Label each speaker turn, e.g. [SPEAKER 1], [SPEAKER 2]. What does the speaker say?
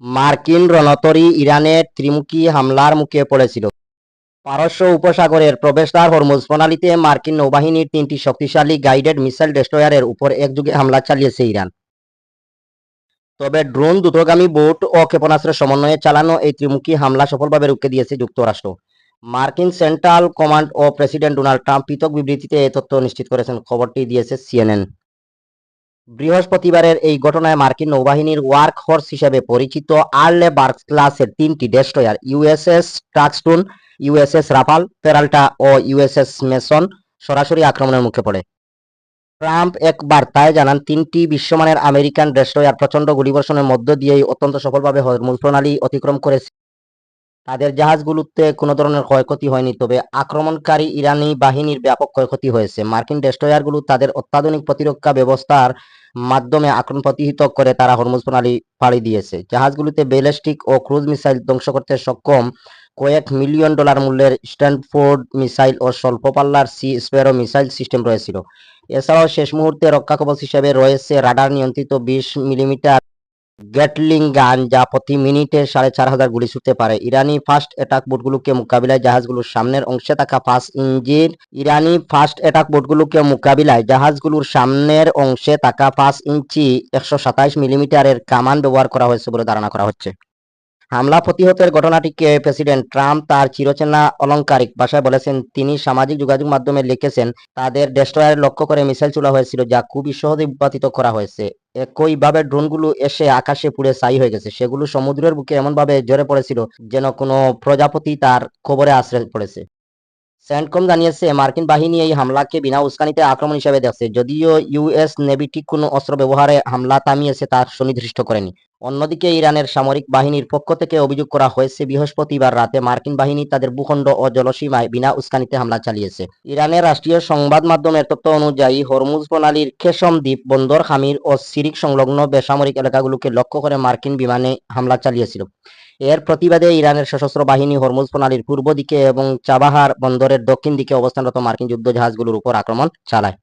[SPEAKER 1] মার্কিন রণতরী ইরানের ত্রিমুখী হামলার মুখে পড়েছিল। পারস্য উপসাগরের প্রবেশদ্বার হরমুজ প্রণালীতে মার্কিন নৌবাহিনীর 3টি শক্তিশালী গাইডেড মিসাইল ডেস্ট্রয়ারের উপর একযোগে হামলা চালিয়েছে ইরান। তবে ড্রোন, দ্রুতগামী বোট ও ক্ষেপণাস্ত্রের সমন্বয়ে চালানো এই ত্রিমুখী হামলা সফলভাবে রুখে দিয়েছে যুক্তরাষ্ট্র। মার্কিন সেন্ট্রাল কমান্ড ও প্রেসিডেন্ট ডোনাল্ড ট্রাম্প পৃথক বিবৃতিতে এই তথ্য নিশ্চিত করেছেন। খবরটি দিয়েছে সিএনএন। বৃহস্পতিবারের এই ঘটনায় মার্কিন নৌবাহিনীর ওয়ার্ক হর্স হিসেবে পরিচিত আর্লে বার্গ ক্লাসের 3টি ডেস্ট্রয়ার ইউএসএস টাচস্টোন, ইউএসএস রাফাল, পেরাল্টা ও ইউএসএস মেসন সরাসরি আক্রমণের মুখে পড়ে। ট্রাম্প এক বার্তায় জানান, 3টি বিশ্বমানের আমেরিকান ডেস্ট্রয়ার প্রচণ্ড গুলিবর্ষণের মধ্য দিয়েই অত্যন্ত সফলভাবে হরমুজ প্রণালী অতিক্রম করেছে। তাদের জাহাজগুলোতে কোনো ধরনের ক্ষয়ক্ষতি হয়নি, তবে আক্রমণকারী ইরানি বাহিনীর ব্যাপক ক্ষয়ক্ষতি হয়েছে। মার্কিন ডেস্ট্রয়ারগুলো তাদের অত্যাধুনিক প্রতিরক্ষা ব্যবস্থার মাধ্যমে আক্রমণ প্রতিহত করে তারা হরমুজ প্রণালী পাড়ি দিয়েছে। জাহাজগুলোতে ব্যালিস্টিক ও ক্রুজ মিসাইল ধ্বংস করতে সক্ষম কয়েক মিলিয়ন ডলার মূল্যের স্ট্যানফোর্ড মিসাইল ও স্বল্প পাল্লার সি স্প্যারো মিসাইল সিস্টেম রয়েছিল। এছাড়াও শেষ মুহূর্তে রক্ষাকবচ হিসেবে রয়েছে রাডার নিয়ন্ত্রিত 20 মিলিমিটার গ্যাটলিং গান, যা প্রতি মিনিটে 4500 গুলি ছুটতে পারে। ইরানি ফার্স্ট অ্যাটাক বোটগুলোকে মোকাবিলায় জাহাজগুলোর সামনের অংশে থাকা 5 ইঞ্চি 127 মিলিমিটারের কামান ব্যবহার করা হয়েছে বলে ধারণা করা হচ্ছে। হামলা প্রতিহতের ঘটনাটিকে প্রেসিডেন্ট ট্রাম্প তার চিরচেনা অলংকারিক ভাষায় বলেছেন। তিনি সামাজিক যোগাযোগ মাধ্যমে লিখেছেন, তাদের ডেস্ট্রয়ার লক্ষ্য করে মিসাইল ছোড়া হয়েছিল, যা খুবই সহজে বিপাতিত করা হয়েছে। একইভাবে ড্রোনগুলো এসে আকাশে পুড়ে ছাই হয়ে গেছে। সেগুলো সমুদ্রের বুকে এমনভাবে ঝরে পড়েছিল যেন কোনো প্রজাপতি তার কবরে আশ্রয় পড়েছে। সেন্টকম জানিয়েছে, মার্কিন বাহিনী এই হামলাকে বিনা উস্কানিতে আক্রমণ হিসেবে দেখছে। যদিও ইউএস নেভি ঠিক কোনো অস্ত্র ব্যবহারে হামলা থামিয়েছে তা সুনির্দিষ্ট করেনি। অন্যদিকে ইরানের সামরিক বাহিনীর পক্ষ থেকে অভিযোগ করা হয়েছে, বৃহস্পতিবার রাতে মার্কিন বাহিনী তাদের ভূখণ্ড ও জলসীমায় বিনা উস্কানিতে হামলা চালিয়েছে। ইরানের রাষ্ট্রীয় সংবাদ মাধ্যমের তথ্য অনুযায়ী, হরমুজ প্রণালীর খেসম দ্বীপ, বন্দর খামির ও সিরিক সংলগ্ন বেসামরিক এলাকাগুলোকে লক্ষ্য করে মার্কিন বিমানে হামলা চালিয়েছিল। এর প্রতিবাদে ইরানের সশস্ত্র বাহিনী হরমুজ প্রণালীর পূর্ব দিকে এবং চাবাহার বন্দরের দক্ষিণ দিকে অবস্থানরত মার্কিন যুদ্ধ জাহাজগুলোর উপর আক্রমণ চালায়।